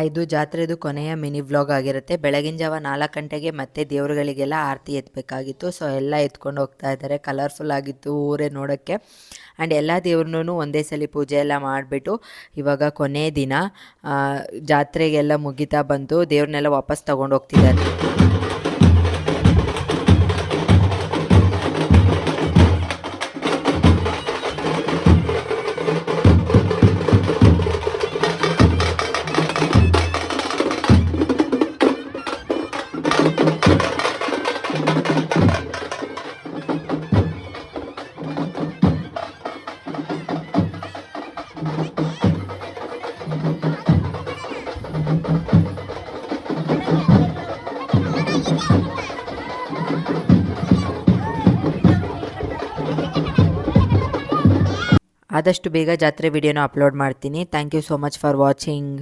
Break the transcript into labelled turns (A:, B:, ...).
A: ಇದು ಜಾತ್ರೆದು ಕೊನೆಯ mini vlog ಆಗಿರುತ್ತೆ. ಬೆಳಗಿನ ಜಾವ 4 ಗಂಟೆಗೆ ಮತ್ತೆ ದೇವರುಗಳಿಗೆಲ್ಲ ಆರತಿ ಎತ್ತಬೇಕಾಗಿತ್ತು. ಸೊ ಎಲ್ಲ ಎತ್ಕೊಂಡು ಹೋಗ್ತಾ ಇದ್ದಾರೆ. ಕಲರ್ಫುಲ್ ಆಗಿತ್ತು ಊರೇ ನೋಡೋಕ್ಕೆ. ಆ್ಯಂಡ್ ಎಲ್ಲ ದೇವ್ರನ್ನೂ ಒಂದೇ ಸಲ ಪೂಜೆ ಎಲ್ಲ ಮಾಡಿಬಿಟ್ಟು ಇವಾಗ ಕೊನೆ ದಿನ ಜಾತ್ರೆಗೆಲ್ಲ ಮುಗಿತಾ ಬಂತು. ದೇವ್ರನ್ನೆಲ್ಲ ವಾಪಸ್ ತೊಗೊಂಡು ಹೋಗ್ತಿದ್ದಾರೆ. ಆದಷ್ಟು ಬೇಗ ಜಾತ್ರೆ ವಿಡಿಯೋನ ಅಪ್ಲೋಡ್ ಮಾಡ್ತೀನಿ. Thank you so much for watching.